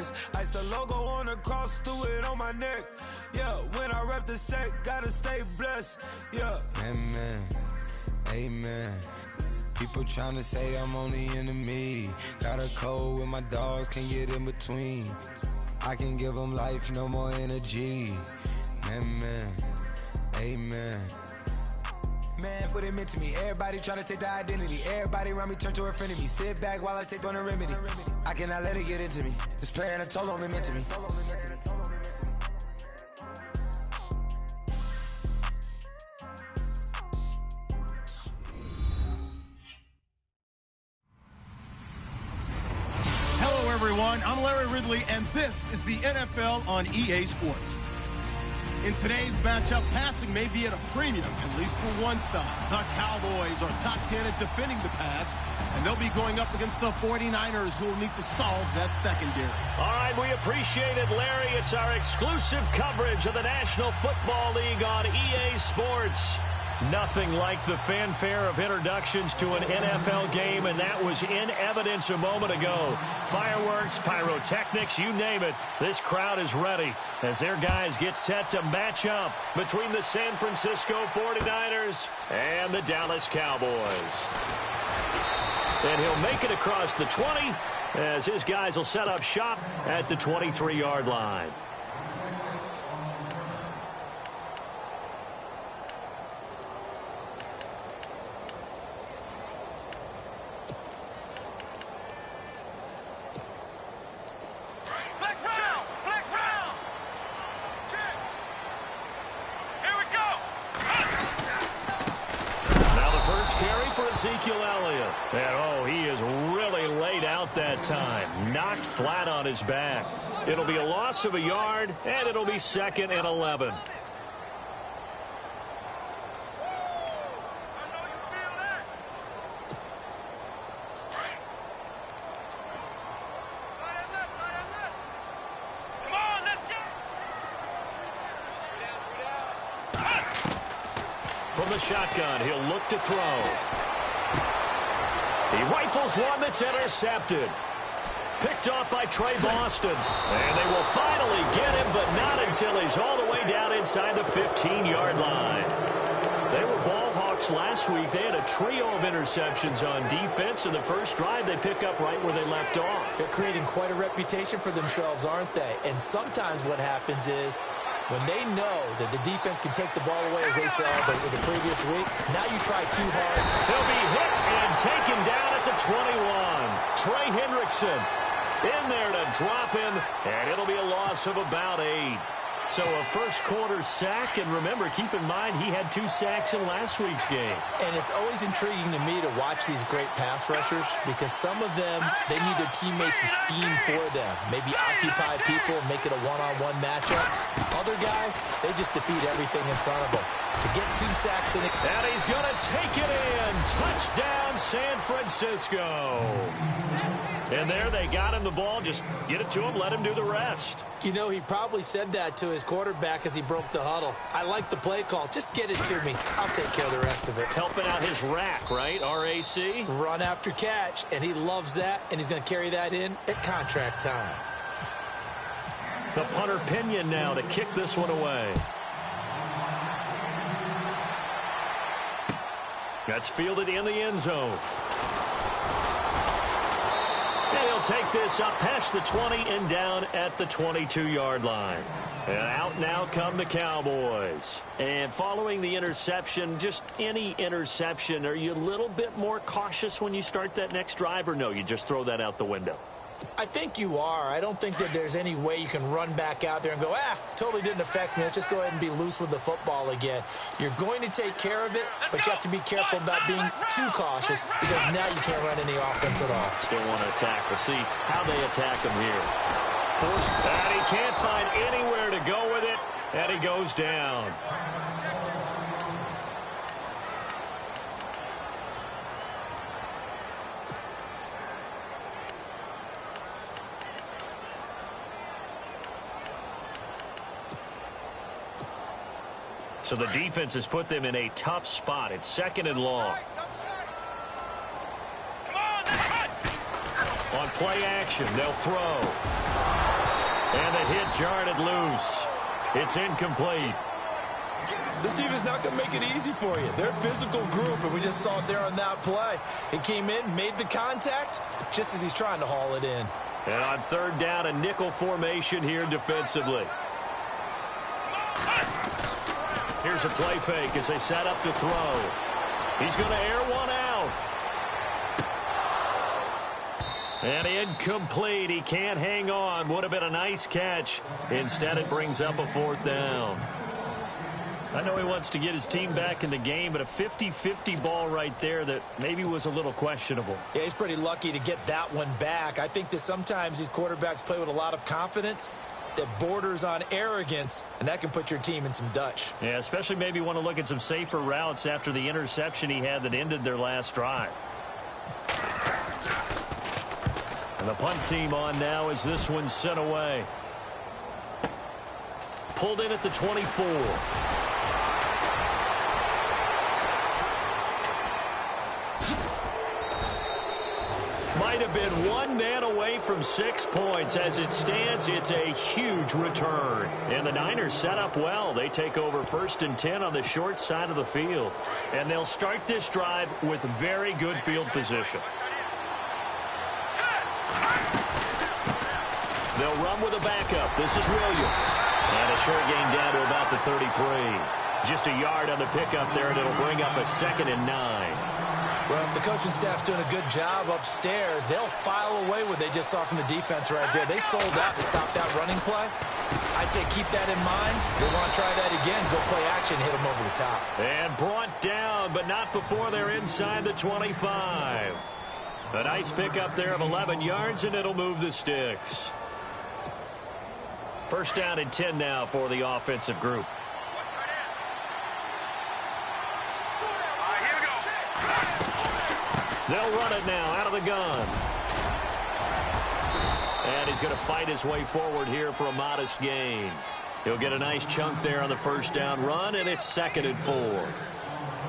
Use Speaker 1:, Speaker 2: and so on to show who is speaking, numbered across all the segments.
Speaker 1: vest. Ice the logo on the cross, do it on my neck. Yeah, when I rep the set, gotta stay blessed. Yeah. Amen. Amen. People tryna say I'm on the enemy. Got a code with my dogs, can't get in between. I can give them life, no more energy. Amen. Amen. Man, put him into me. Everybody try to take the identity. Everybody around me turn to a friend of me. Sit back while I take on the remedy. I cannot let it get into me. It's playing a toll on me mentally.
Speaker 2: Hello, everyone. I'm Larry Ridley, and this is the NFL on EA Sports. In today's matchup, passing may be at a premium, at least for one side. The Cowboys are top 10 at defending the pass, and they'll be going up against the 49ers, who will need to solve that secondary.
Speaker 3: All right, we appreciate it, Larry. It's our exclusive coverage of the National Football League on EA Sports. Nothing like the fanfare of introductions to an NFL game, and that was in evidence a moment ago. Fireworks, pyrotechnics, you name it. This crowd is ready as their guys get set to match up between the San Francisco 49ers and the Dallas Cowboys. And he'll make it across the 20 as his guys will set up shop at the 23-yard line. Time knocked flat on his back. It'll be a loss of a yard, and it'll be 2nd and 11. From the shotgun, he'll look to throw. He rifles one that's intercepted. Picked off by Trey Boston. And they will finally get him, but not until he's all the way down inside the 15-yard line. They were ball hawks last week. They had a trio of interceptions on defense. In the first drive, they pick up right where they left off.
Speaker 4: They're creating quite a reputation for themselves, aren't they? And sometimes what happens is when they know that the defense can take the ball away, as they saw with the previous week, now you try too hard.
Speaker 3: He'll be hit and taken down at the 21. Trey Hendrickson in there to drop him, and it'll be a loss of about 8. So a first-quarter sack, and remember, keep in mind, he had 2 sacks in last week's game.
Speaker 4: And it's always intriguing to me to watch these great pass rushers because some of them, they need their teammates to scheme for them, maybe occupy people, make it a one-on-one matchup. Other guys, they just defeat everything in front of them. To get 2 sacks in it.
Speaker 3: And he's going to take it in. Touchdown, San Francisco. And there they got him the ball. Just get it to him, let him do the rest.
Speaker 4: You know, he probably said that to his quarterback as he broke the huddle. I like the play call. Just get it to me. I'll take care of the rest of it.
Speaker 3: Helping out his rack, right? RAC?
Speaker 4: Run after catch, and he loves that, and he's going to carry that in at contract time.
Speaker 3: The punter Pinion now to kick this one away. That's fielded in the end zone. And he'll take this up past the 20 and down at the 22-yard line. And out now come the Cowboys. And following the interception, just any interception, are you a little bit more cautious when you start that next drive, or no, you just throw that out the window?
Speaker 4: I think you are. I don't think that there's any way you can run back out there and go, totally didn't affect me. Let's just go ahead and be loose with the football again. You're going to take care of it, but you have to be careful about being too cautious because now you can't run any offense at all.
Speaker 3: Still want to attack. We'll see how they attack him here. Forced, and he can't find anywhere to go with it, and he goes down. So the defense has put them in a tough spot. It's 2nd and long. On play action, they'll throw. jarred it loose. It's incomplete.
Speaker 4: This defense is not going to make it easy for you. They're a physical group, and we just saw it there on that play. He came in, made the contact, just as he's trying to haul it in.
Speaker 3: And on third down, a nickel formation here defensively. Here's a play fake as they set up to throw. He's going to air one out. And incomplete. He can't hang on. Would have been a nice catch. Instead, it brings up a fourth down. I know he wants to get his team back in the game, but a 50-50 ball right there that maybe was a little questionable.
Speaker 4: Yeah, he's pretty lucky to get that one back. I think that sometimes these quarterbacks play with a lot of confidence that borders on arrogance, and that can put your team in some Dutch.
Speaker 3: Yeah, especially maybe want to look at some safer routes after the interception he had that ended their last drive. And the punt team on now as this one's sent away. Pulled in at the 24. Might have been one man away from 6 points. As it stands, it's a huge return. And the Niners set up well. They take over 1st and 10 on the short side of the field. And they'll start this drive with very good field position. They'll run with a backup. This is Williams. And a short gain down to about the 33. Just a yard on the pickup there, and it'll bring up a 2nd and 9.
Speaker 4: Well, if the coaching staff's doing a good job upstairs, they'll file away what they just saw from the defense right there. They sold out to stop that running play. I'd say keep that in mind. They want to try that again. Go play action, hit them over the top.
Speaker 3: And brought down, but not before they're inside the 25. A nice pickup there of 11 yards, and it'll move the sticks. 1st down and 10 now for the offensive group. They'll run it now out of the gun. And he's going to fight his way forward here for a modest gain. He'll get a nice chunk there on the 1st down run, and it's 2nd and 4.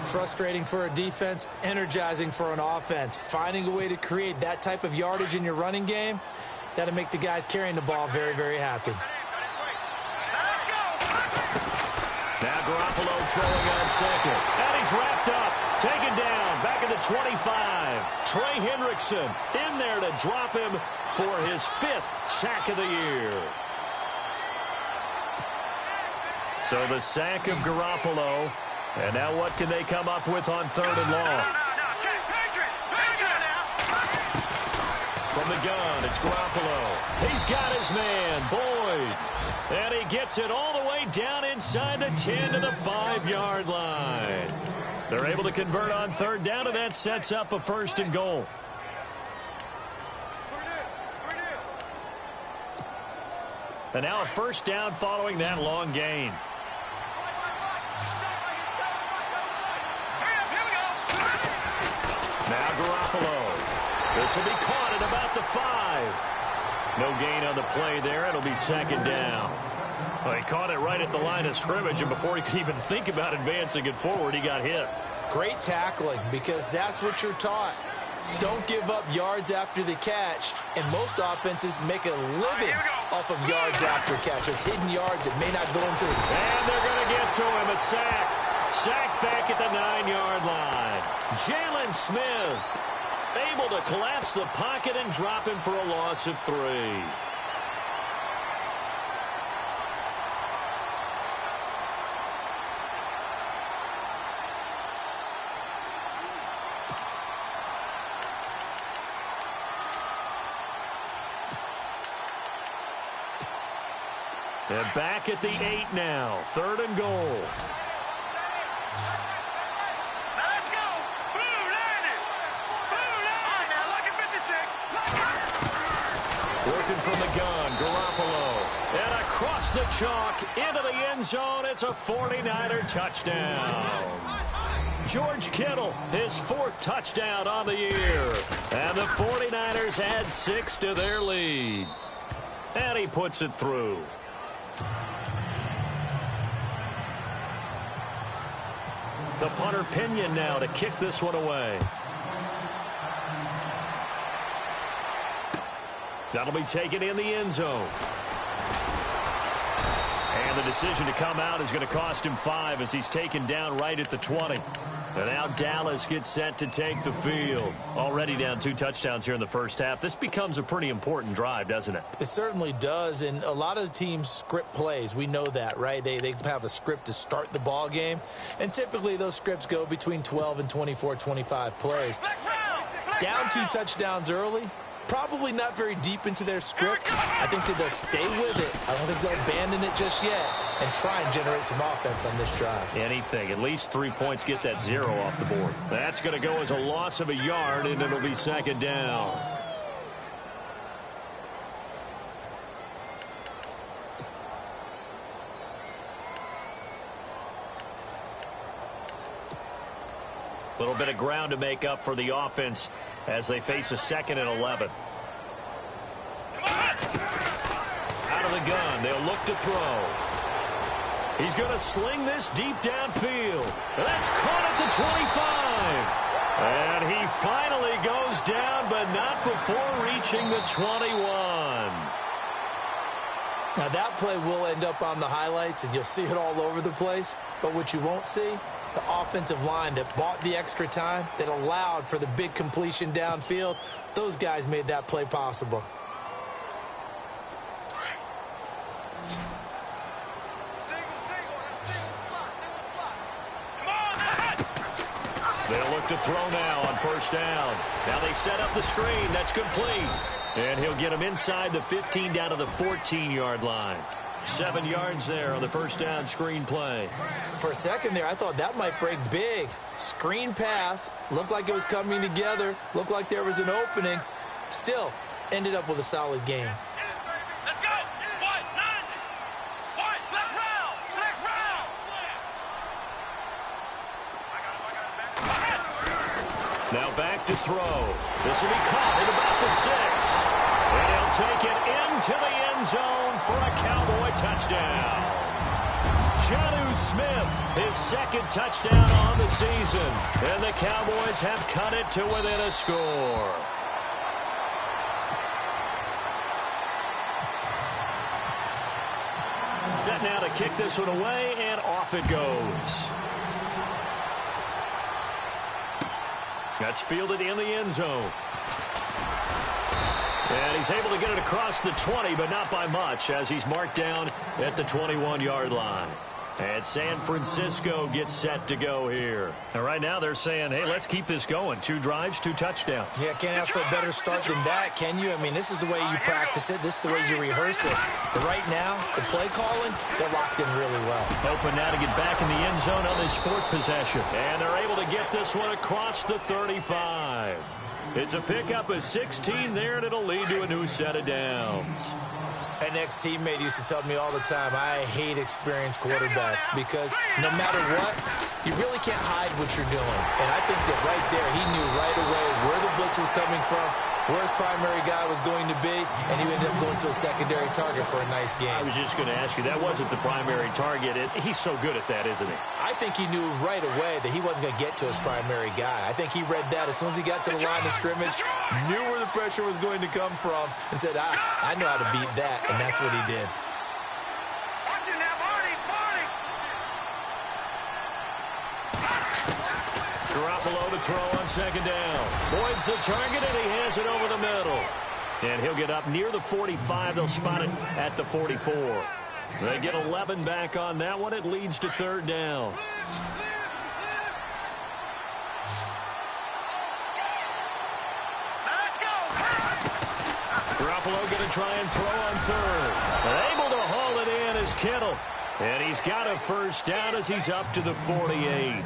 Speaker 4: Frustrating for a defense, energizing for an offense. Finding a way to create that type of yardage in your running game, that'll make the guys carrying the ball very, very happy.
Speaker 3: Now Garoppolo throwing on 2nd. And he's wrapped up. Taken down. Back at the 25. Trey Hendrickson in there to drop him for his 5th sack of the year. So the sack of Garoppolo. And now what can they come up with on 3rd and long? From the gun, it's Garoppolo. He's got his man, Boyd. And he gets it all the way down inside the 10 to the 5-yard line. They're able to convert on 3rd down, and that sets up a 1st and goal. And now a 1st down following that long gain. Now Garoppolo. This will be caught at about the 5. No gain on the play there. It'll be 2nd down. Well, he caught it right at the line of scrimmage, and before he could even think about advancing it forward, he got hit.
Speaker 4: Great tackling, because that's what you're taught. Don't give up yards after the catch, and most offenses make a living off of yards after catches, hidden yards that may not go into the...
Speaker 3: And they're going to get to him, a sack. Sacked back at the 9-yard line. Jalen Smith able to collapse the pocket and drop him for a loss of 3. And back at the 8 now. 3rd and goal. Working from the gun, Garoppolo. And across the chalk, into the end zone. It's a 49er touchdown. George Kittle, his 4th touchdown on the year. And the 49ers add 6 to their lead. And he puts it through. The punter Pinion now to kick this one away. That'll be taken in the end zone. And the decision to come out is going to cost him 5 as he's taken down right at the 20. And now Dallas gets set to take the field. Already down 2 touchdowns here in the first half. This becomes a pretty important drive, doesn't it?
Speaker 4: It certainly does, and a lot of the teams script plays. We know that, right? They have a script to start the ball game, and typically those scripts go between 12 and 24, 25 plays. Down 2 touchdowns early, probably not very deep into their script. I think they'll stay with it. I don't think they'll abandon it just yet and try and generate some offense on this drive.
Speaker 3: Anything. At least 3 points, get that 0 off the board. That's going to go as a loss of a yard, and it'll be second down. A little bit of ground to make up for the offense as they face a 2nd and 11. Out of the gun, they'll look to throw. He's going to sling this deep downfield. That's caught at the 25. And he finally goes down, but not before reaching the 21.
Speaker 4: Now that play will end up on the highlights, and you'll see it all over the place. But what you won't see, the offensive line that bought the extra time, that allowed for the big completion downfield, those guys made that play possible.
Speaker 3: They'll look to throw now on first down. Now they set up the screen. That's complete. And he'll get him inside the 15 down to the 14-yard line. 7 yards there on the first down screen play.
Speaker 4: For a second there, I thought that might break big. Screen pass. Looked like it was coming together. Looked like there was an opening. Still, ended up with a solid game.
Speaker 5: Let's go.
Speaker 3: Now back to throw. This will be caught at about the 6. And he'll take it into the end zone for a Cowboy touchdown. Jonnu Smith, his 2nd touchdown on the season. And the Cowboys have cut it to within a score. Set now to kick this one away, and off it goes. That's fielded in the end zone. And he's able to get it across the 20, but not by much, as he's marked down at the 21-yard line. And San Francisco gets set to go here. And right now they're saying, hey, let's keep this going. 2 drives, 2 touchdowns.
Speaker 4: Yeah, can't ask for a better start than that, can you? I mean, this is the way you practice it. This is the way you rehearse it. But right now, the play calling, they're locked in really well.
Speaker 3: Open now to get back in the end zone on this 4th possession. And they're able to get this one across the 35. It's a pickup of 16 there, and it'll lead to a new set of downs.
Speaker 4: An ex-teammate used to tell me all the time, I hate experienced quarterbacks because no matter what, you really can't hide what you're doing. And I think that right there, he knew right away where the blitz was coming from, where his primary guy was going to be, and he ended up going to a secondary target for a nice game.
Speaker 3: I was just going to ask you, that wasn't the primary target. He's so good at that, isn't he?
Speaker 4: I think he knew right away that he wasn't going to get to his primary guy. I think he read that as soon as he got to the line of scrimmage, knew where the pressure was going to come from, and said, I know how to beat that, and that's what he did.
Speaker 3: Garoppolo to throw on second down. Boyd's the target, and he has it over the middle. And he'll get up near the 45. They'll spot it at the 44. They get 11 back on that one. It leads to 3rd down. Garoppolo going to try and throw on 3rd. And able to haul it in is Kittle. And he's got a first down as he's up to the 48.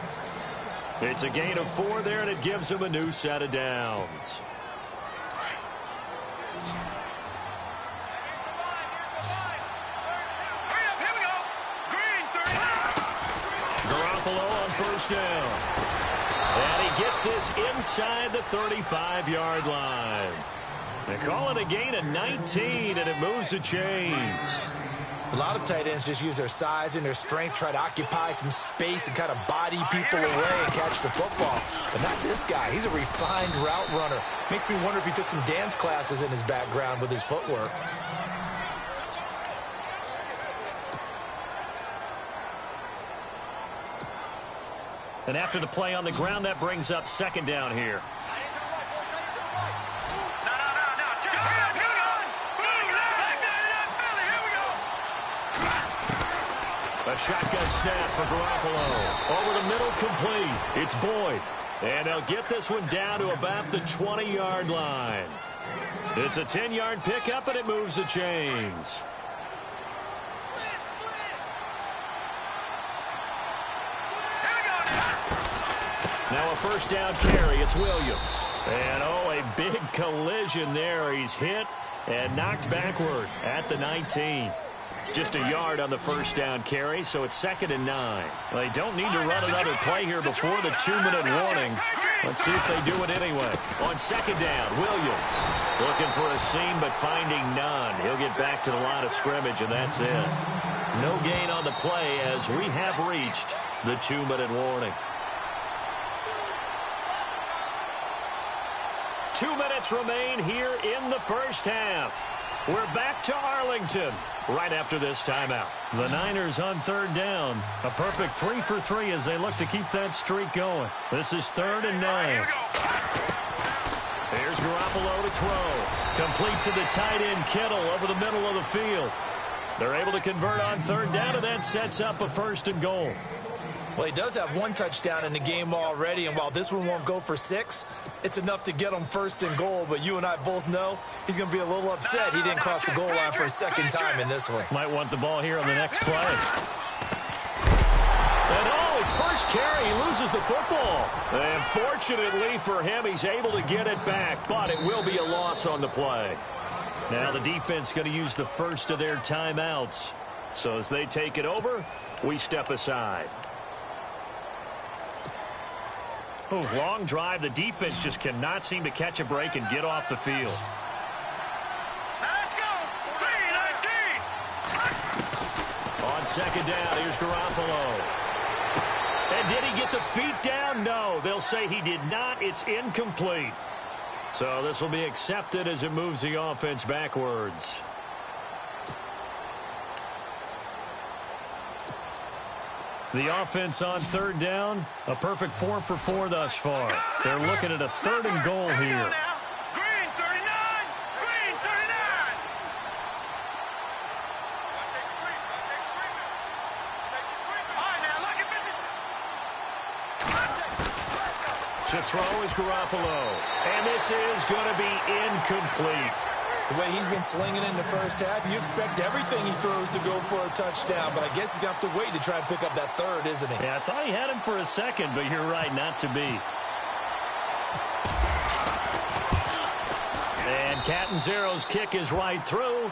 Speaker 3: It's a gain of 4 there, and it gives him a new set of downs. Garoppolo on first down. And he gets this inside the 35-yard line. They call it a gain of 19, and it moves the chains.
Speaker 4: A lot of tight ends just use their size and their strength, try to occupy some space and kind of body people away and catch the football. But not this guy. He's a refined route runner. Makes me wonder if he took some dance classes in his background with his footwork.
Speaker 3: And after the play on the ground, that brings up second down here. A shotgun snap for Garoppolo. Over the middle, complete. It's Boyd. And they'll get this one down to about the 20-yard line. It's a 10-yard pickup, and it moves the chains. Now a first down carry. It's Williams. And, oh, a big collision there. He's hit and knocked backward at the 19. Just a yard on the first down carry, so it's 2nd and 9. They don't need to run another play here before the 2-minute warning. Let's see if they do it anyway. On second down, Williams looking for a seam but finding none. He'll get back to the line of scrimmage, and that's it. No gain on the play as we have reached the 2-minute warning. 2 minutes remain here in the first half. We're back to Arlington right after this timeout. The Niners on third down. A perfect 3 for 3 as they look to keep that streak going. This is 3rd and 9. Here's Garoppolo to throw. Complete to the tight end, Kittle, over the middle of the field. They're able to convert on third down, and that sets up a 1st and goal.
Speaker 4: Well, he does have 1 touchdown in the game already, and while this one won't go for 6, it's enough to get him 1st and goal. But you and I both know he's going to be a little upset he didn't cross the goal line for a 2nd time in this one.
Speaker 3: Might want the ball here on the next play. And oh, his first carry, he loses the football. And fortunately for him, he's able to get it back, but it will be a loss on the play. Now the defense going to use the first of their timeouts. So as they take it over, we step aside. Oh, long drive. The defense just cannot seem to catch a break and get off the field.
Speaker 5: Let's go. 3-19.
Speaker 3: On second down, here's Garoppolo. And did he get the feet down? No, they'll say he did not. It's incomplete. So this will be accepted as it moves the offense backwards. The offense on third down, a perfect 4 for 4 thus far. They're looking at a 3rd and goal here.
Speaker 5: Green 39. Green 39. All right, now look at business.
Speaker 3: To throw is Garoppolo. And this is going to be incomplete.
Speaker 4: The way he's been slinging in the first half, you expect everything he throws to go for a touchdown, but I guess he's going to have to wait to try and pick up that 3rd, isn't he?
Speaker 3: Yeah, I thought he had him for a second, but you're right, not to be. And Catanzaro's kick is right through,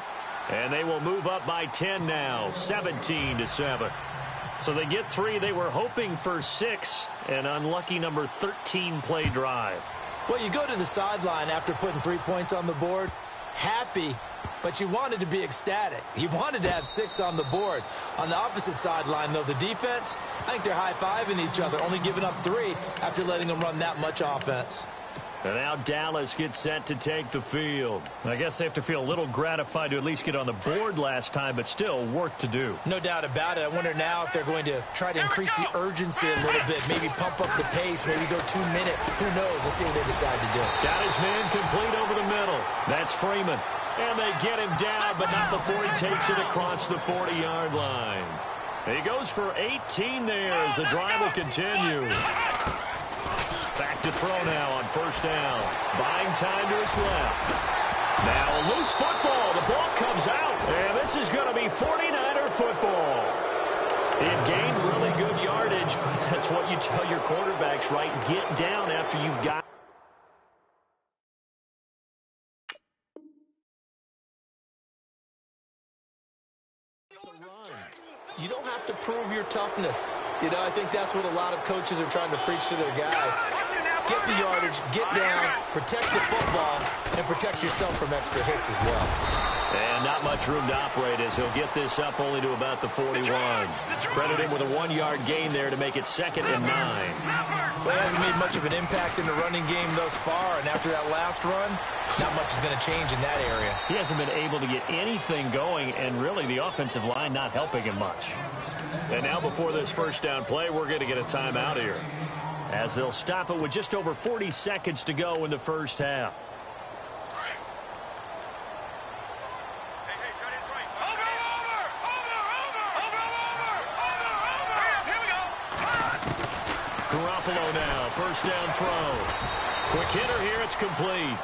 Speaker 3: and they will move up by 10 now, 17-7. So they get 3. They were hoping for 6, an unlucky number 13 play drive.
Speaker 4: Well, you go to the sideline after putting 3 points on the board, happy, but you wanted to be ecstatic. You wanted to have 6 on the board. On the opposite sideline, though, the defense, I think they're high-fiving each other, only giving up 3 after letting them run that much offense.
Speaker 3: And now Dallas gets set to take the field. I guess they have to feel a little gratified to at least get on the board last time, but still work to do.
Speaker 4: No doubt about it. I wonder now if they're going to try to increase the urgency a little bit, maybe pump up the pace, maybe go 2-minute. Who knows? Let's see what they decide to do.
Speaker 3: Got his man complete over the middle. That's Freeman. And they get him down, but not before he takes it across the 40-yard line. He goes for 18 there as the drive will continue. Back to throw now on first down. Buying time to his left. Now a loose football. The ball comes out. And this is going to be 49er football. It gained really good yardage. But that's what you tell your quarterbacks, right? Get down after you've got.
Speaker 4: You don't have to prove your toughness. You know, I think that's what a lot of coaches are trying to preach to their guys. Get the yardage, get down, protect the football, and protect yourself from extra hits as well.
Speaker 3: And not much room to operate as he'll get this up only to about the 41. Credit him with a 1-yard gain there to make it 2nd and 9.
Speaker 4: Well, he hasn't made much of an impact in the running game thus far, and after that last run, not much is going to change in that area.
Speaker 3: He hasn't been able to get anything going, and really the offensive line not helping him much. And now before this first down play, we're going to get a timeout here, as they'll stop it with just over 40 seconds to go in the first half. Garoppolo now, first down throw. Quick hitter here, it's complete.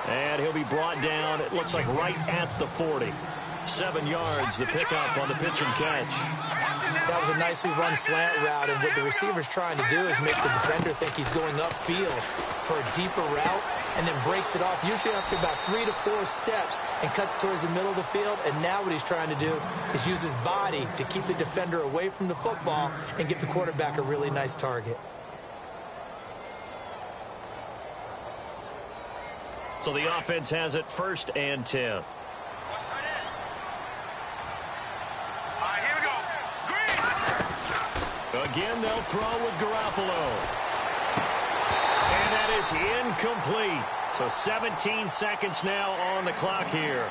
Speaker 3: And he'll be brought down, it looks like right at the 40. 7 yards, the pickup on the pitch and catch.
Speaker 4: That was a nicely run slant route, and what the receiver's trying to do is make the defender think he's going upfield for a deeper route, and then breaks it off, usually after about 3 to 4 steps, and cuts towards the middle of the field. And now what he's trying to do is use his body to keep the defender away from the football and give the quarterback a really nice target.
Speaker 3: So the offense has it first and 10. Again, they'll throw with Garoppolo. And that is incomplete. So 17 seconds now on the clock here.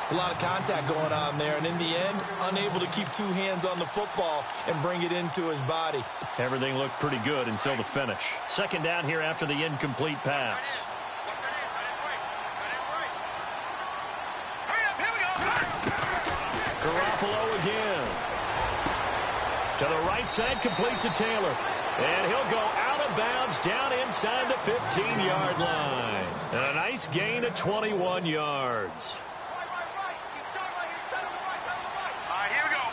Speaker 4: It's a lot of contact going on there, and in the end, unable to keep 2 hands on the football and bring it into his body.
Speaker 3: Everything looked pretty good until the finish. Second down here after the incomplete pass. Garoppolo again. To the right side, complete to Taylor. And he'll go out of bounds down inside the 15-yard line. And a nice gain of 21 yards.
Speaker 5: Here we go.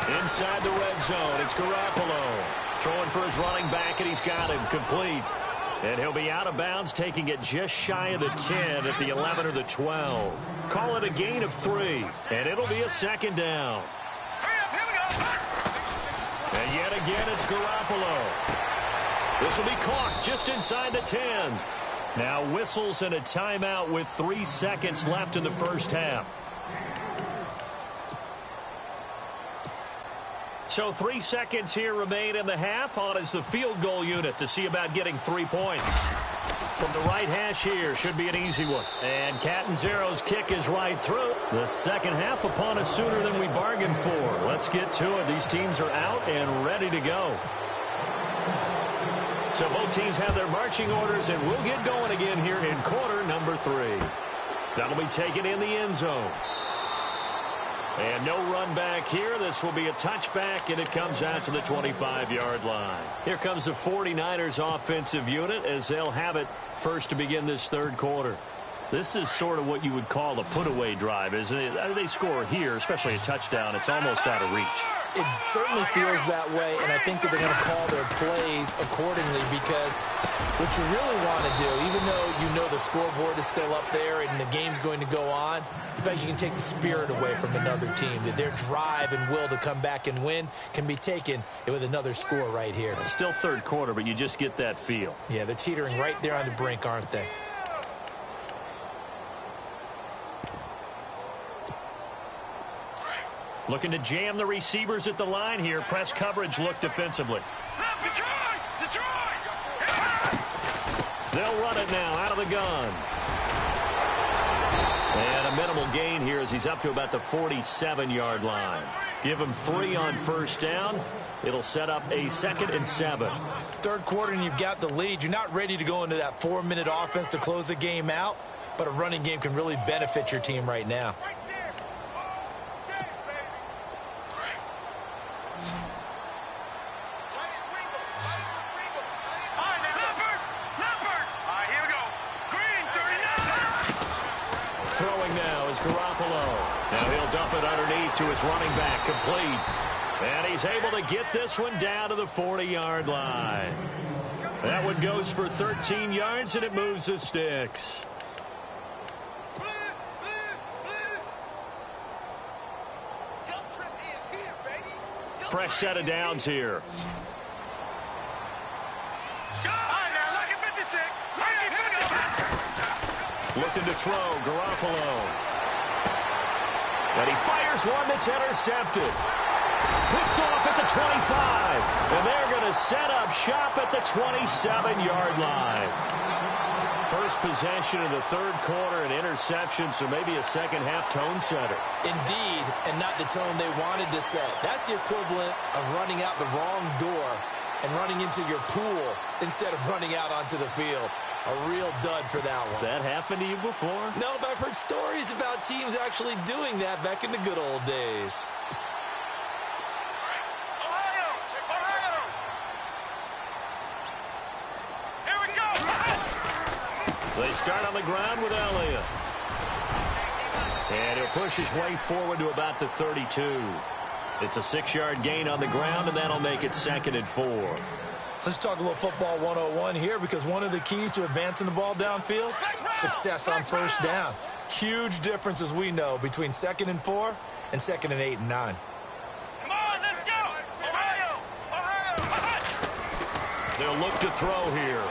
Speaker 5: 3-19.
Speaker 3: Inside the red zone, it's Garoppolo. Throwing for his running back, and he's got him complete. And he'll be out of bounds, taking it just shy of the 10 at the 11 or the 12. Call it a gain of 3, and it'll be a second down. And yet again, it's Garoppolo. This will be caught just inside the 10. Now whistles and a timeout with 3 seconds left in the first half. So 3 seconds here remain in the half. On is the field goal unit to see about getting 3 points. From the right hash here, should be an easy one. And Catanzaro's kick is right through. The second half upon us sooner than we bargained for. Let's get to it. These teams are out and ready to go. So both teams have their marching orders, and we'll get going again here in quarter number 3. That'll be taken in the end zone. And no run back here. This will be a touchback, and it comes out to the 25-yard line. Here comes the 49ers offensive unit as they'll have it first to begin this third quarter. This is sort of what you would call a put-away drive, isn't it? They score here, especially a touchdown. It's almost out of reach.
Speaker 4: It certainly feels that way, and I think that they're going to call their plays accordingly, because what you really want to do, even though you know the scoreboard is still up there and the game's going to go on, in fact, you can take the spirit away from another team, that their drive and will to come back and win can be taken with another score right here.
Speaker 3: Still third quarter, but you just get that feel.
Speaker 4: Yeah, they're teetering right there on the brink, aren't they?
Speaker 3: Looking to jam the receivers at the line here. Press coverage look defensively. They'll run it now out of the gun. And a minimal gain here as he's up to about the 47-yard line. Give him 3 on first down. It'll set up a 2nd and 7.
Speaker 4: Third quarter and you've got the lead. You're not ready to go into that 4-minute offense to close the game out, but a running game can really benefit your team right now.
Speaker 3: Throwing now is Garoppolo. Now he'll dump it underneath to his running back, complete. And he's able to get this one down to the 40-yard line. That one goes for 13 yards, and it moves the sticks. Fresh set of downs here. Looking to throw, Garoppolo. And he fires one that's intercepted. Picked off at the 25. And they're going to set up shop at the 27-yard line. first possession of the third quarter, an interception, so maybe a second-half tone setter.
Speaker 4: Indeed, and not the tone they wanted to set. That's the equivalent of running out the wrong door and running into your pool instead of running out onto the field. A real dud for that one.
Speaker 3: Has that happened to you before?
Speaker 4: No, but I've heard stories about teams actually doing that back in the good old days.
Speaker 3: They start on the ground with Elliott. And he'll push his way forward to about the 32. It's a 6-yard gain on the ground, and that'll make it 2nd and 4.
Speaker 4: Let's talk a little football 101 here, because one of the keys to advancing the ball downfield, success on first down. Huge difference, as we know, between 2nd and 4 and 2nd and 8 and 9.
Speaker 5: Come on, let's go! Ohio!
Speaker 3: They'll look to throw here.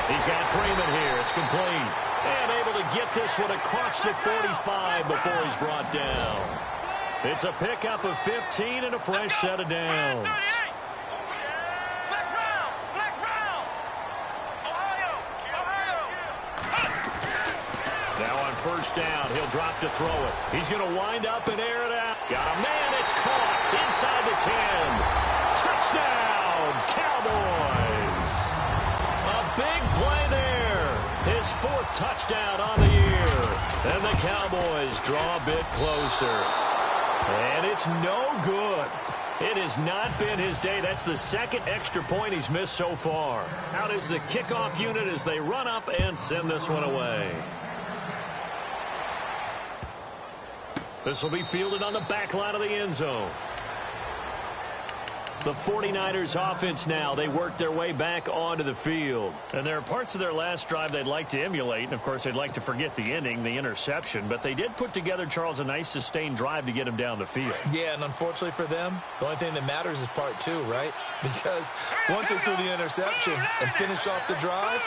Speaker 3: He's got Freeman here. It's complete. And able to get this one across the 45 before he's brought down. It's a pickup of 15 and a fresh set of downs. Now on first down, he'll drop to throw it. He's going to wind up and air it out. Got a man. It's caught inside the 10. Touchdown, Cowboys. A big play there. His 4th touchdown on the year. And the Cowboys draw a bit closer. And it's no good. It has not been his day. That's the 2nd extra point he's missed so far. Out is the kickoff unit as they run up and send this one away. This will be fielded on the back line of the end zone. The 49ers offense now, they work their way back onto the field. And there are parts of their last drive they'd like to emulate. And, of course, they'd like to forget the ending, the interception. But they did put together, Charles, a nice sustained drive to get him down the field.
Speaker 4: Yeah, and unfortunately for them, the only thing that matters is part 2, right? Because once they threw the interception and finished off the drive,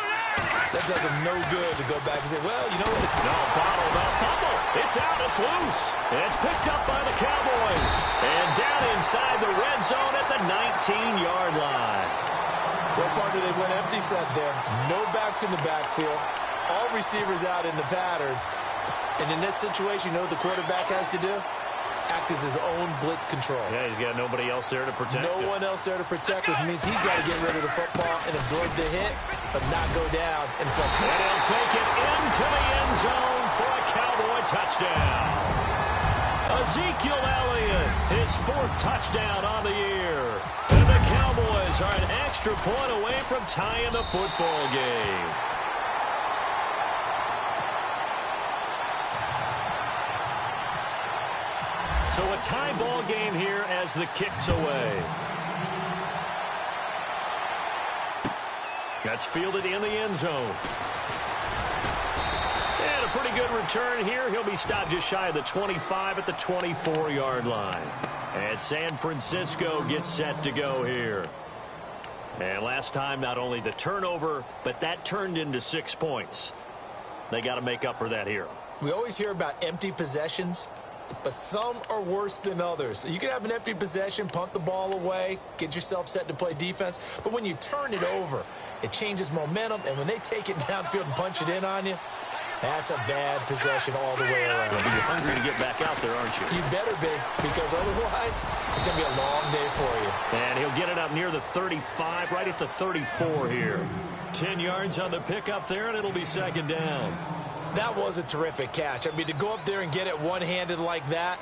Speaker 4: that does them no good to go back and say, well, you know what?
Speaker 3: No, bottle, no fumble. It's out, it's loose. And it's picked up by the Cowboys. And down inside the red zone at the 19-yard line.
Speaker 4: What part did they went empty set there? No backs in the backfield. All receivers out in the pattern. And in this situation, you know what the quarterback has to do? Act as his own blitz control.
Speaker 3: Yeah, he's got nobody else there to protect him.
Speaker 4: No one else there to protect, which means he's got to get rid of the football and absorb the hit, but not go down and fall.
Speaker 3: And he'll take it into the end zone for a Cowboy touchdown. Ezekiel Elliott, his 4th touchdown on the year. And the Cowboys are an extra point away from tying the football game. So a tie ball game here as the kick's away. That's fielded in the end zone. And a pretty good return here. He'll be stopped just shy of the 25 at the 24-yard line. And San Francisco gets set to go here. And last time, not only the turnover, but that turned into 6 points. They got to make up for that here.
Speaker 4: We always hear about empty possessions, but some are worse than others. You can have an empty possession, punt the ball away, get yourself set to play defense, but when you turn it over, it changes momentum, and when they take it downfield and punch it in on you, that's a bad possession all the way around.
Speaker 3: You're hungry to get back out there, aren't you?
Speaker 4: You better be, because otherwise, it's going to be a long day for you.
Speaker 3: And he'll get it up near the 35, right at the 34 here. 10 yards on the pickup there, and it'll be 2nd down.
Speaker 4: That was a terrific catch. I mean, to go up there and get it one-handed like that,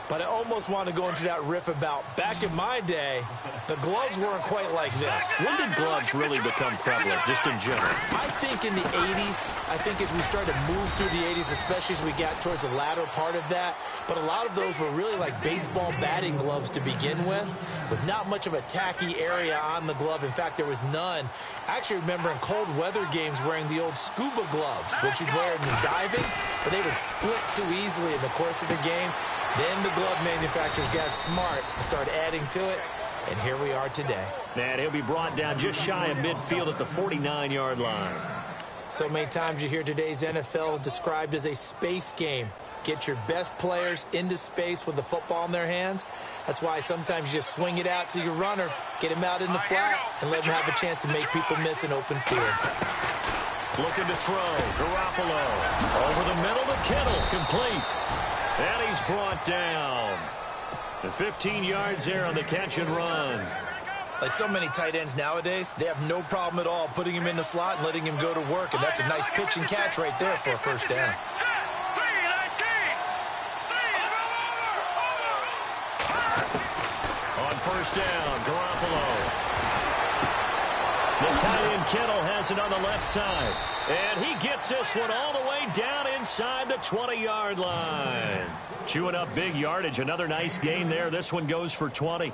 Speaker 4: but I almost want to go into that riff about back in my day, the gloves weren't quite like this.
Speaker 3: When did gloves really become prevalent, just in general?
Speaker 4: I think in the 80s. I think as we started to move through the 80s, especially as we got towards the latter part of that. But a lot of those were really like baseball batting gloves to begin with not much of a tacky area on the glove. In fact, there was none. I actually remember in cold weather games wearing the old scuba gloves, which you'd wear in diving, but they would split too easily in the course of the game. Then the glove manufacturers got smart and started adding to it, and here we are today.
Speaker 3: And he'll be brought down just shy of midfield at the 49-yard line.
Speaker 4: So many times you hear today's NFL described as a space game. Get your best players into space with the football in their hands. That's why sometimes you just swing it out to your runner, get him out in the flat, and let him have a chance to make people miss an open field.
Speaker 3: Looking to throw. Garoppolo. Over the middle to Kittle. Complete. And he's brought down. And 15 yards there on the catch and run.
Speaker 4: Like so many tight ends nowadays, they have no problem at all putting him in the slot and letting him go to work. And that's a nice pitch and catch right there for a first down.
Speaker 3: On first down, Garoppolo. The tight end Kittle has it on the left side. And he gets this one all the way down inside the 20-yard line. Chewing up big yardage. Another nice gain there. This one goes for 20.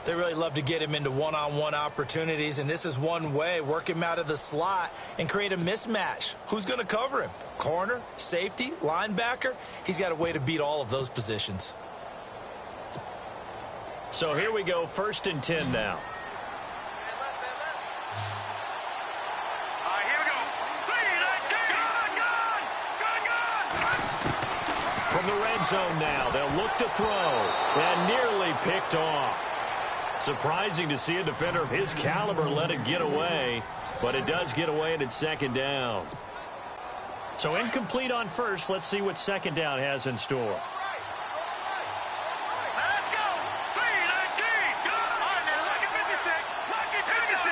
Speaker 4: They really love to get him into one-on-one opportunities, and this is one way. Work him out of the slot and create a mismatch. Who's going to cover him? Corner, safety, linebacker? He's got a way to beat all of those positions.
Speaker 3: So here we go, 1st and 10 now. From the red zone now, they'll look to throw, and nearly picked off. Surprising to see a defender of his caliber let it get away, but it does get away and it's 2nd down. So incomplete on first. Let's see what 2nd down has in store.
Speaker 5: Let's go. 3-19. All right, now look at 56. Lucky 56.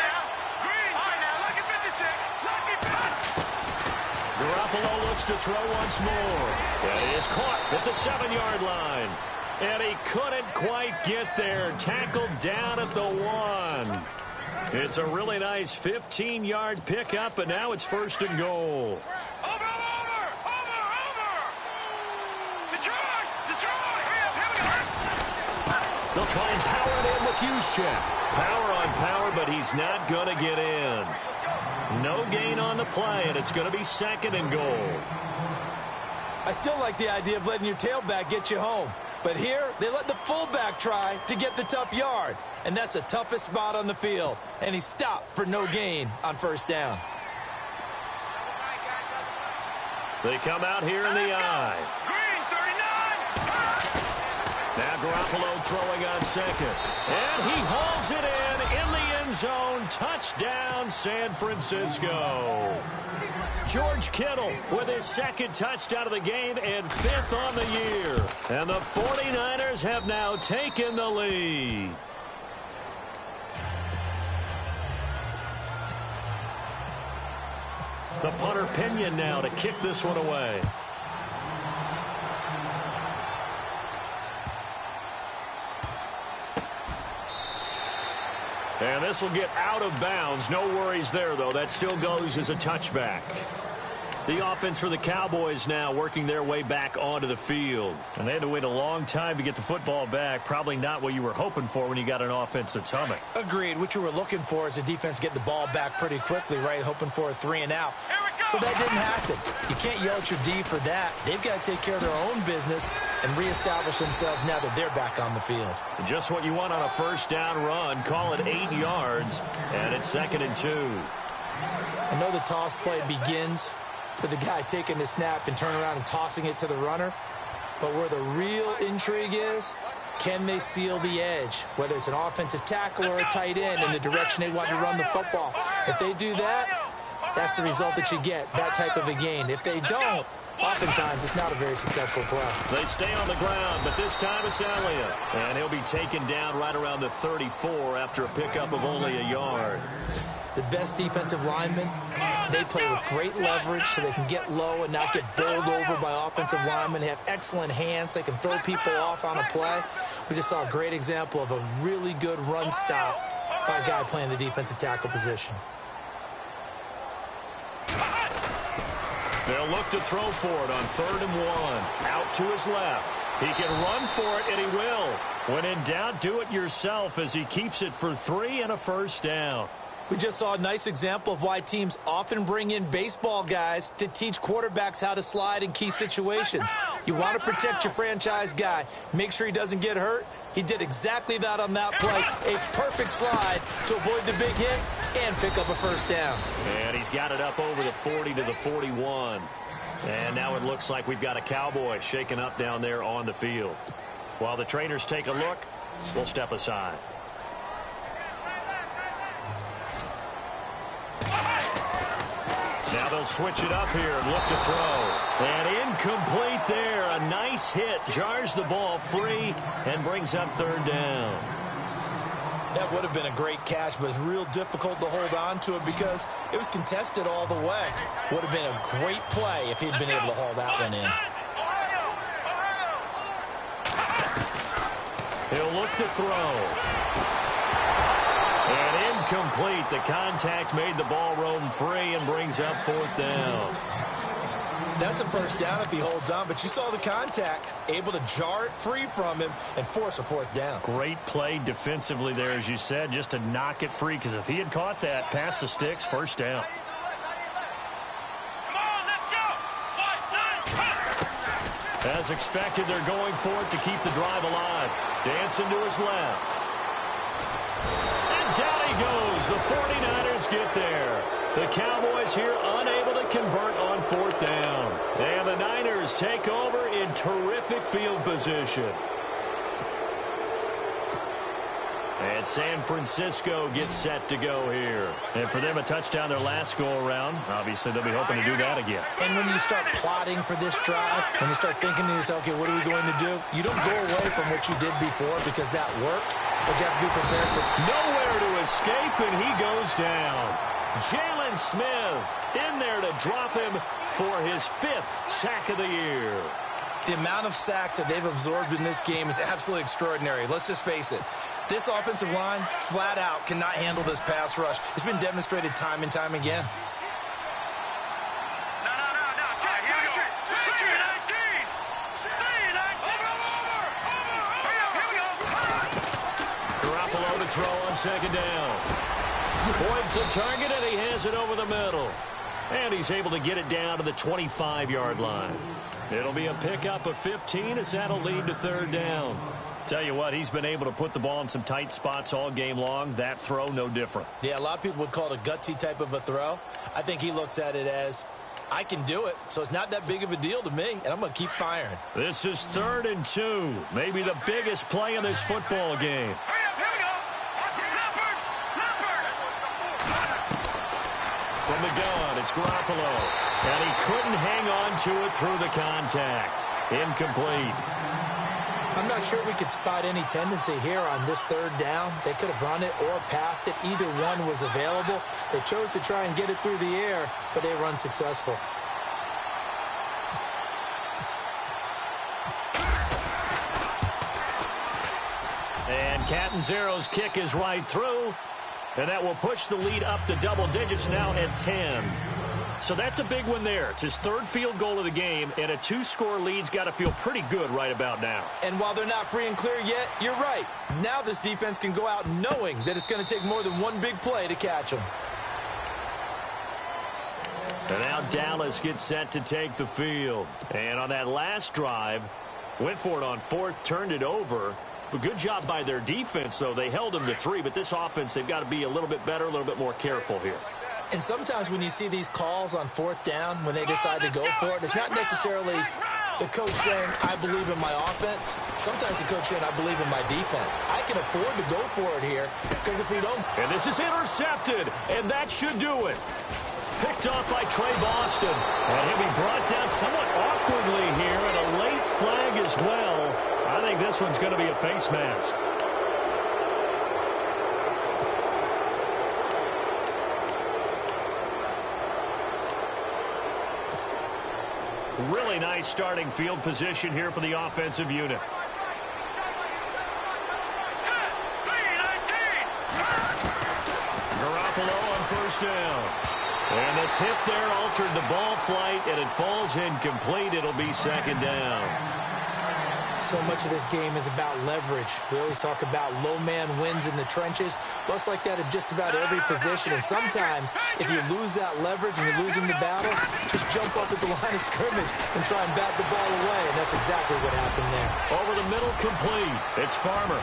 Speaker 5: Green. All right, now look at 56. Lucky 50.
Speaker 3: Garoppolo looks to throw once more. And he is caught at the 7-yard line. And he couldn't quite get there. Tackled down at the 1. It's a really nice 15-yard pickup, and now it's 1st and goal.
Speaker 5: Over. Detroit. Here we go.
Speaker 3: They'll try and power it in with Juszczyk. Power on power, but he's not going to get in. No gain on the play, and it's going to be 2nd and goal.
Speaker 4: I still like the idea of letting your tailback get you home. But here, they let the fullback try to get the tough yard. And that's the toughest spot on the field. And he stopped for no gain on 1st down.
Speaker 3: They come out here in the eye.
Speaker 5: Green 39.
Speaker 3: Now Garoppolo throwing on 2nd. And he hauls it in the end zone. Touchdown, San Francisco. George Kittle with his 2nd touchdown of the game and 5th on the year. And the 49ers have now taken the lead. The punter Pinion now to kick this one away. And this will get out of bounds. No worries there, though. That still goes as a touchback. The offense for the Cowboys now working their way back onto the field. And they had to wait a long time to get the football back. Probably not what you were hoping for when you got an offense that's humming.
Speaker 4: Agreed. What you were looking for is a defense getting the ball back pretty quickly, right? Hoping for a 3 and out. So that didn't happen. You can't yell at your D for that. They've got to take care of their own business and reestablish themselves now that they're back on the field.
Speaker 3: Just what you want on a 1st down run. Call it 8 yards, and it's 2nd and 2.
Speaker 4: I know the toss play begins with the guy taking the snap and turning around and tossing it to the runner. But where the real intrigue is, can they seal the edge, whether it's an offensive tackle or a tight end in the direction they want to run the football. If they do that, that's the result that you get, that type of a gain. If they don't, oftentimes it's not a very successful play.
Speaker 3: They stay on the ground, but this time it's Elliott. And he'll be taken down right around the 34 after a pickup of only a yard.
Speaker 4: The best defensive linemen, they play with great leverage so they can get low and not get bowled over by offensive linemen. They have excellent hands. They can throw people off on a play. We just saw a great example of a really good run stop by a guy playing the defensive tackle position.
Speaker 3: They'll look to throw for it on 3rd and 1. Out to his left. He can run for it, and he will. When in doubt, do it yourself as he keeps it for 3 and a 1st down.
Speaker 4: We just saw a nice example of why teams often bring in baseball guys to teach quarterbacks how to slide in key situations. You want to protect your franchise guy. Make sure he doesn't get hurt. He did exactly that on that play. A perfect slide to avoid the big hit and pick up a 1st down.
Speaker 3: And he's got it up over the 40 to the 41. And now it looks like we've got a Cowboy shaken up down there on the field. While the trainers take a look, we'll step aside. Now they'll switch it up here and look to throw. And incomplete there. A nice hit. Jars the ball free and brings up third down.
Speaker 4: That would have been a great catch, but it's real difficult to hold on to it because it was contested all the way. Would have been a great play if he'd been able to haul that one in.
Speaker 3: He'll look to throw. And incomplete. The contact made the ball roam free and brings up fourth down.
Speaker 4: That's a first down if he holds on, but you saw the contact, able to jar it free from him and force a fourth down.
Speaker 3: Great play defensively there, as you said, just to knock it free, because if he had caught that, past the sticks, first down. As expected, they're going for it to keep the drive alive. Dancing to his left. And down he goes. The 49ers get there. The Cowboys here unable to convert on fourth down. And the Niners take over in terrific field position. And San Francisco gets set to go here. And for them, a touchdown their last go-around. Obviously, they'll be hoping to do that again.
Speaker 4: And when you start plotting for this drive, when you start thinking to yourself, okay, what are we going to do? You don't go away from what you did before because that worked, but you have to be prepared for
Speaker 3: nowhere to escape, and he goes down. Jalen Smith in there to drop him for his 5th sack of the year.
Speaker 4: The amount of sacks that they've absorbed in this game is absolutely extraordinary. Let's just face it. This offensive line, flat out, cannot handle this pass rush. It's been demonstrated time and time again.
Speaker 3: Garoppolo to throw on second down. Points the target, and he has it over the middle. And he's able to get it down to the 25-yard line. It'll be a pickup of 15 as that'll lead to third down. Tell you what, he's been able to put the ball in some tight spots all game long. That throw, no different.
Speaker 4: Yeah, a lot of people would call it a gutsy type of a throw. I think he looks at it as, I can do it, so it's not that big of a deal to me, and I'm going to keep firing.
Speaker 3: This is 3rd and 2, maybe the biggest play in this football game. From the gun, it's Garoppolo, and he couldn't hang on to it through the contact. Incomplete.
Speaker 4: I'm not sure we could spot any tendency here on this third down. They could have run it or passed it. Either one was available. They chose to try and get it through the air, but they run successful.
Speaker 3: And Catanzaro's kick is right through, and that will push the lead up to double digits now at 10. So that's a big one there. It's his 3rd field goal of the game, and a 2-score lead's got to feel pretty good right about now.
Speaker 4: And while they're not free and clear yet, you're right. Now this defense can go out knowing that it's going to take more than one big play to catch them.
Speaker 3: And now Dallas gets set to take the field. And on that last drive, went for it on 4th, turned it over. But good job by their defense, though. They held them to 3, but this offense, they've got to be a little bit better, a little bit more careful here.
Speaker 4: And sometimes when you see these calls on 4th down, when they decide to go for it, it's not necessarily the coach saying, I believe in my offense. Sometimes the coach saying, I believe in my defense. I can afford to go for it here, because if we don't...
Speaker 3: And this is intercepted, and that should do it. Picked off by Trey Boston. And he'll be brought down somewhat awkwardly here, and a late flag as well. I think this one's going to be a face mask. Really nice starting field position here for the offensive unit. Garoppolo on first down. And the tip there altered the ball flight, and it falls incomplete. It'll be second down.
Speaker 4: So much of this game is about leverage. We always talk about low man wins in the trenches. Well, it's like that in just about every position. And sometimes, if you lose that leverage and you're losing the battle, just jump up at the line of scrimmage and try and bat the ball away. And that's exactly what happened there.
Speaker 3: Over the middle, complete. It's Farmer.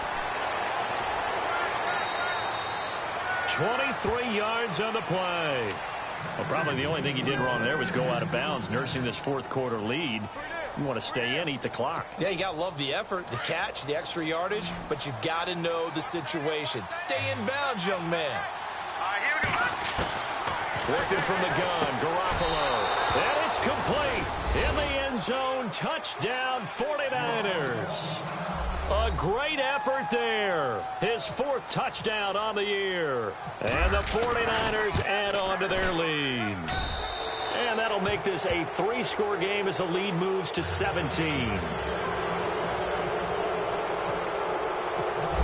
Speaker 3: 23 yards on the play. Well, probably the only thing he did wrong there was go out of bounds, nursing this 4th quarter lead. You want to stay in, eat the clock.
Speaker 4: Yeah, you got to love the effort, the catch, the extra yardage, but you got to know the situation. Stay in bounds, young man.
Speaker 3: Working from the gun, Garoppolo. And it's complete. In the end zone, touchdown 49ers. A great effort there. His 4th touchdown on the year. And the 49ers add on to their lead. And that'll make this a 3-score game as the lead moves to 17.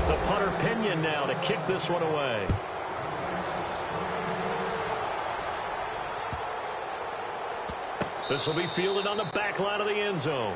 Speaker 3: The punter Pinion now to kick this one away. This will be fielded on the back line of the end zone.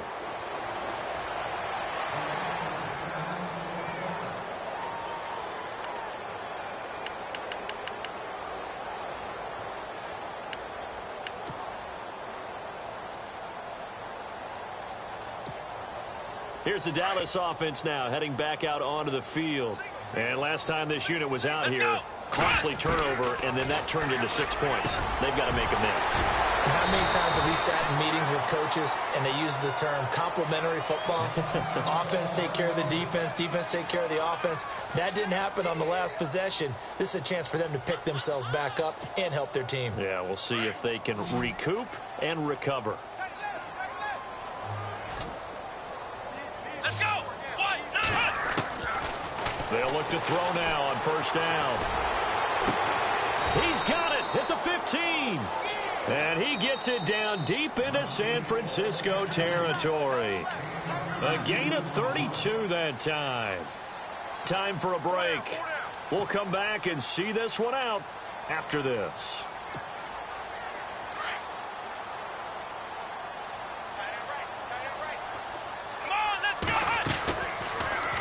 Speaker 3: Here's the Dallas offense now heading back out onto the field. And last time this unit was out here, costly turnover, and then that turned into 6 points. They've got to make amends.
Speaker 4: And how many times have we sat in meetings with coaches and they use the term complementary football? Offense take care of the defense, defense take care of the offense. That didn't happen on the last possession. This is a chance for them to pick themselves back up and help their team.
Speaker 3: Yeah, we'll see if they can recoup and recover.
Speaker 5: Let's go.
Speaker 3: They'll look to throw now on first down. He's got it at the 15. And he gets it down deep into San Francisco territory. A gain of 32 that time. Time for a break. We'll come back and see this one out after this.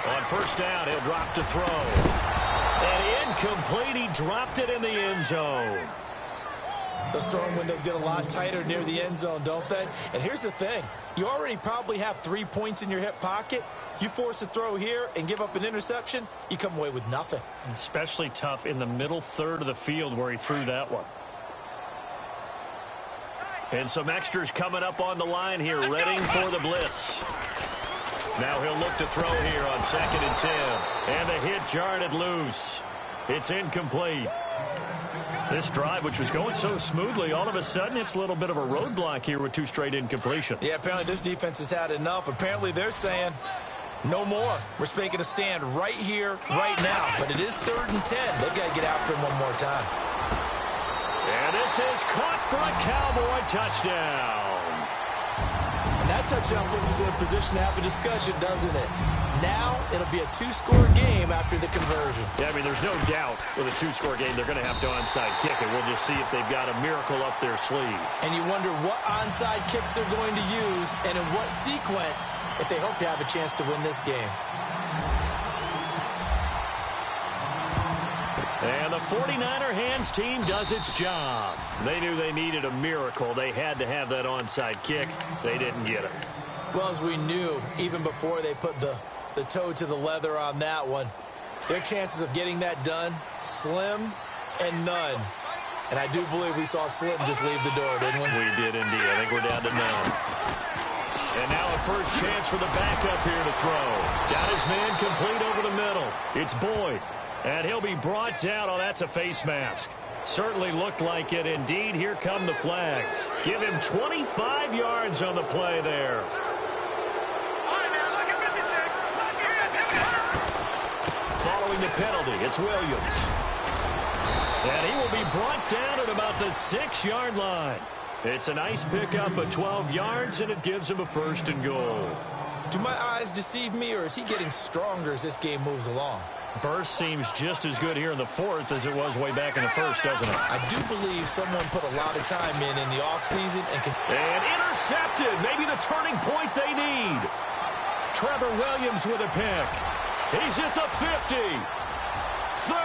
Speaker 3: On first down, he'll drop to throw. And incomplete. He dropped it in the end zone.
Speaker 4: Those throwing windows get a lot tighter near the end zone, don't they? And here's the thing. You already probably have 3 points in your hip pocket. You force a throw here and give up an interception, you come away with nothing.
Speaker 3: Especially tough in the middle third of the field where he threw that one. And some extras coming up on the line here, readying for the blitz. Now he'll look to throw here on 2nd and 10. And the hit jarred it loose. It's incomplete. This drive, which was going so smoothly, all of a sudden it's a little bit of a roadblock here with 2 straight incompletions.
Speaker 4: Yeah, apparently this defense has had enough. Apparently they're saying no more. We're making a stand right here, right now. But it is 3rd and 10. They've got to get after him one more time.
Speaker 3: And this is caught for a Cowboy touchdown.
Speaker 4: And that touchdown puts us in a position to have a discussion, doesn't it? Now it'll be a 2-score game after the conversion.
Speaker 3: Yeah, I mean, there's no doubt with a 2-score game they're going to have to onside kick it. We'll just see if they've got a miracle up their sleeve.
Speaker 4: And you wonder what onside kicks they're going to use and in what sequence if they hope to have a chance to win this game.
Speaker 3: And the 49er hands team does its job. They knew they needed a miracle. They had to have that onside kick. They didn't get it.
Speaker 4: Well, as we knew, even before they put the toe to the leather on that one, their chances of getting that done, slim and none. And I do believe we saw Slim just leave the door, didn't we?
Speaker 3: We did indeed. I think we're down to none. And now a first chance for the backup here to throw. Got his man complete over the middle. It's Boyd. And he'll be brought down. Oh, that's a face mask. Certainly looked like it. Indeed, here come the flags. Give him 25 yards on the play there. Following the penalty, it's Williams. And he will be brought down at about the 6-yard line. It's a nice pickup of 12 yards, and it gives him a 1st and goal.
Speaker 4: Do my eyes deceive me, or is he getting stronger as this game moves along?
Speaker 3: Burst seems just as good here in the 4th as it was way back in the 1st, doesn't it?
Speaker 4: I do believe someone put a lot of time in the offseason
Speaker 3: and intercepted. Maybe the turning point they need. Trevor Williams with a pick. He's at the 50, 30,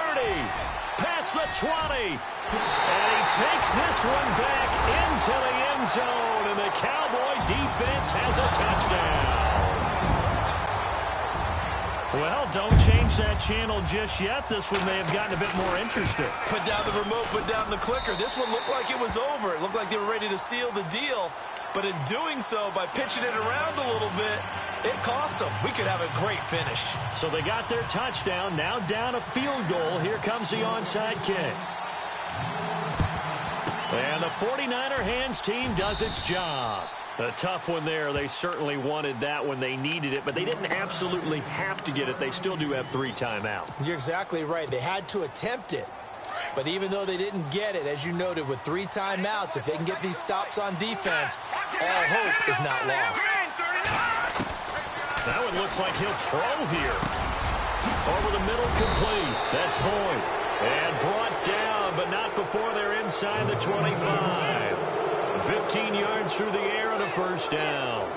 Speaker 3: past the 20. And he takes this one back into the end zone, and the Cowboy defense has a touchdown. Well, don't change that channel just yet. This one may have gotten a bit more interesting.
Speaker 4: Put down the remote, put down the clicker. This one looked like it was over. It looked like they were ready to seal the deal. But in doing so, by pitching it around a little bit, it cost them. We could have a great finish.
Speaker 3: So they got their touchdown. Now down a field goal. Here comes the onside kick. And the 49er hands team does its job. A tough one there. They certainly wanted that when they needed it, but they didn't absolutely have to get it. They still do have 3 timeouts.
Speaker 4: You're exactly right. They had to attempt it. But even though they didn't get it, as you noted, with 3 timeouts, if they can get these stops on defense, all hope is not lost.
Speaker 3: Now it looks like he'll throw here. Over the middle, complete. That's Boyd. And brought down, but not before they're inside the 25. 15 yards through the air and a first down.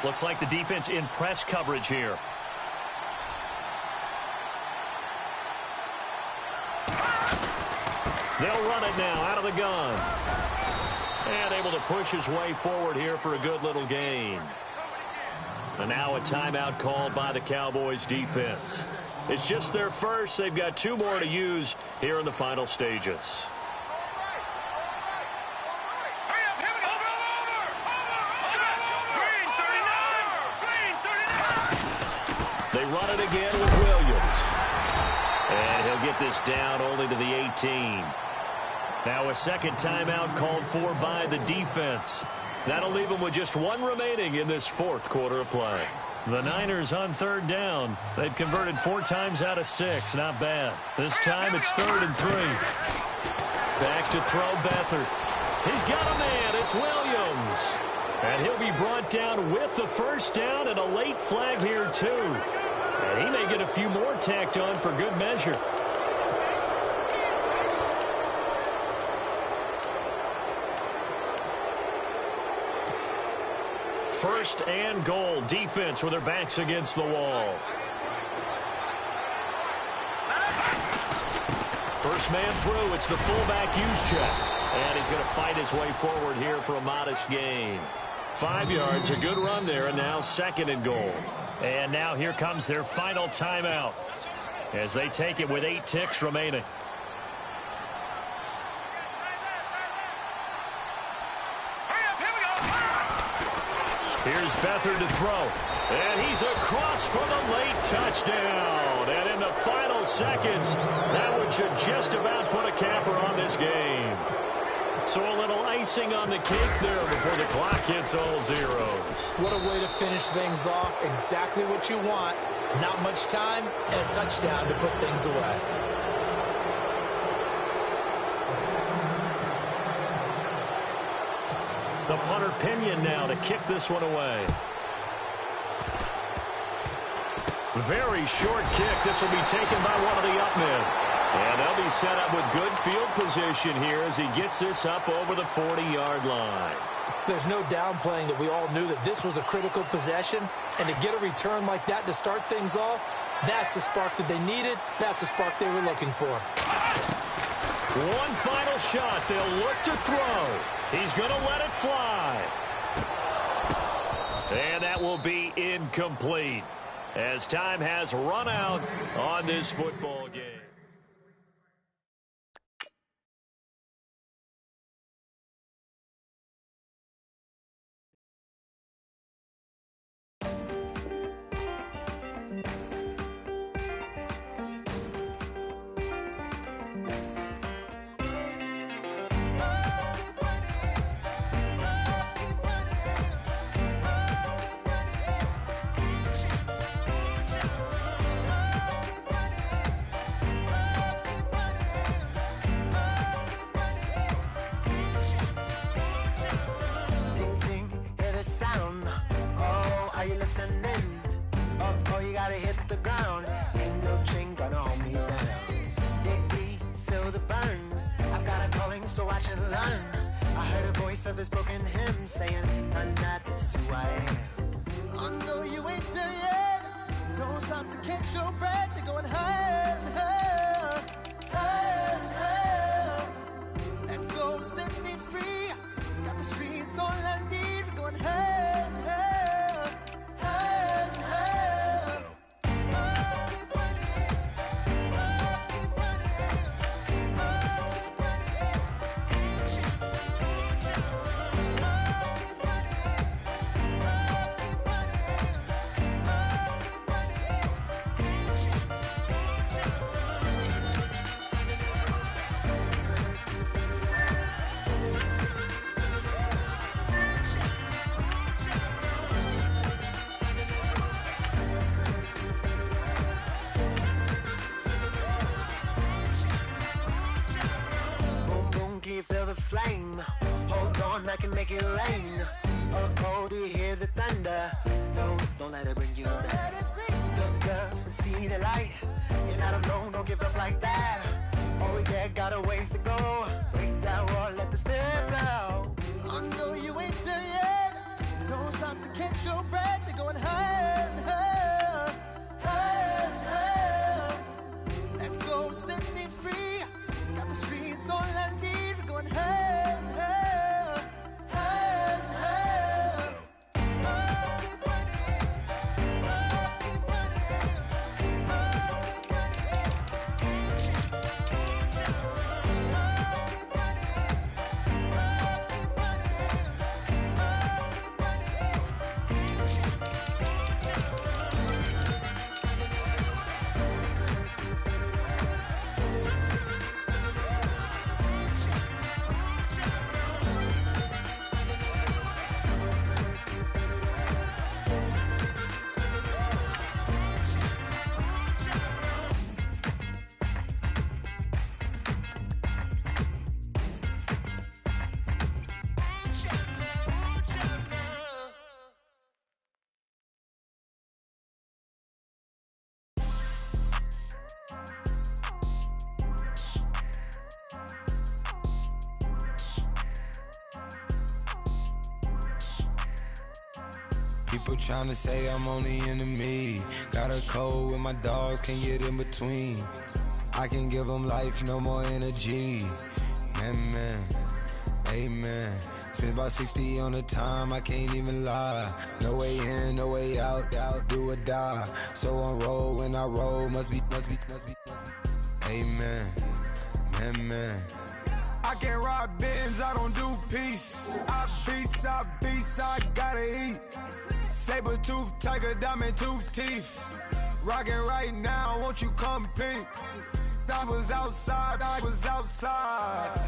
Speaker 3: Looks like the defense in press coverage here. They'll run it now out of the gun. And able to push his way forward here for a good little gain. And now a timeout called by the Cowboys defense. It's just their first. They've got 2 more to use here in the final stages. They run it again with Williams. And he'll get this down only to the 18. Now a second timeout called for by the defense. That'll leave them with just 1 remaining in this 4th quarter of play. The Niners on 3rd down. They've converted 4 times out of 6. Not bad. This time it's 3rd and 3. Back to throw Beathard. He's got a man. It's Williams. And he'll be brought down with the first down and a late flag here too. And he may get a few more tacked on for good measure. First and goal. Defense with their backs against the wall. First man through. It's the fullback use check. And he's going to fight his way forward here for a modest gain. 5 yards, a good run there, and now 2nd and goal. And now here comes their final timeout as they take it with 8 ticks remaining. Here's Beathard to throw. And he's across for the late touchdown. And in the final seconds, that one should just about put a capper on this game. So a little icing on the cake there before the clock hits all zeros.
Speaker 4: What a way to finish things off. Exactly what you want. Not much time and a touchdown to put things away.
Speaker 3: The punter Pinion now to kick this one away. Very short kick. This will be taken by one of the up men. And they'll be set up with good field position here as he gets this up over the 40-yard line.
Speaker 4: There's no downplaying that we all knew that this was a critical possession. And to get a return like that to start things off, that's the spark that they needed. That's the spark they were looking for.
Speaker 3: One final shot. They'll look to throw. He's going to let it fly. And that will be incomplete as time has run out on this football game.
Speaker 6: Oh, you gotta hit the ground. Ain't no chain gonna hold me down. Dig deep, feel the burn. I've got a calling, so watch and learn. I heard a voice of his broken hymn saying, "I'm not, this is who I am." I know you ain't there yet. Don't stop to catch your breath. You're going higher, higher, higher, higher. Let go, set me free. Got the streets all I need. Going higher, higher, higher, higher. flame. Hold on, I can make it rain. Oh, do you hear the thunder? No, don't let it bring you down. Look up and see the light. You're not alone, don't give up like that. Oh yeah, got a ways to go. Break that wall, let the spirit flow. I know you ain't there yet. Don't stop to catch your breath. You're going higher and higher, higher and higher. Let go, set me free. Got the streets all I need. We're going higher and higher, higher and higher. Oh, keep running. Oh, keep running. Oh, keep running. Oh, keep running. Oh, keep running.
Speaker 1: People tryna say I'm on the enemy. Got a code with my dogs, can't get in between. I can give them life, no more energy. Man, amen. Spent about 60 on the time, I can't even lie. No way in, no way out, do or die. So on roll, when I roll, must be. Amen, man. I can't ride Benz, I don't do peace. I beast, I gotta eat. Saber tooth, tiger, diamond tooth teeth. Rockin' right now, won't you come peek? I was outside.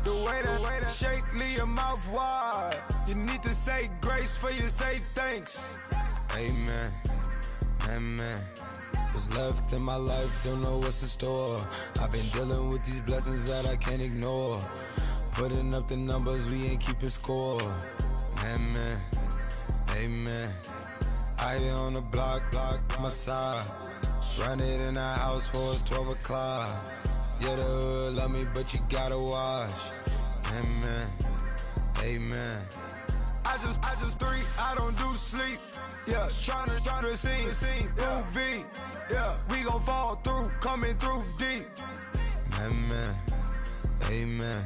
Speaker 1: The way that shake, leave your mouth wide. You need to say grace for you say thanks. Amen, amen. What's left in my life, don't know what's in store. I've been dealing with these blessings that I can't ignore. Putting up the numbers, we ain't keeping score. Amen, amen. I here on the block, my side. Run it in the house for it's 12 o'clock. Yeah, the hood love me, but you gotta watch. Amen, amen. I just three, I don't do sleep. Yeah, tryna see, movie. Yeah, we gon' fall through, coming through deep. Amen, amen.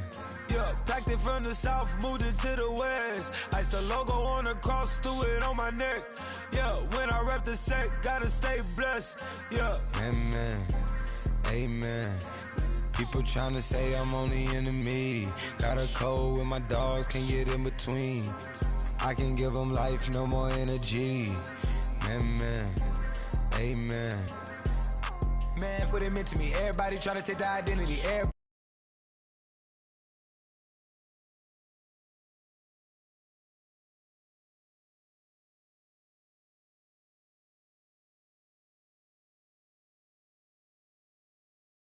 Speaker 1: Yeah, packed it from the south, moved it to the west. Iced the logo on the cross, threw it on my neck. Yeah, when I rep the set, gotta stay blessed. Yeah, amen, amen. People tryna say I'm on the enemy. Got a code with my dogs, can't get in between. I can give them life, no more energy. Amen, amen. Man, what it meant to me. Everybody tryna take the identity. Everybody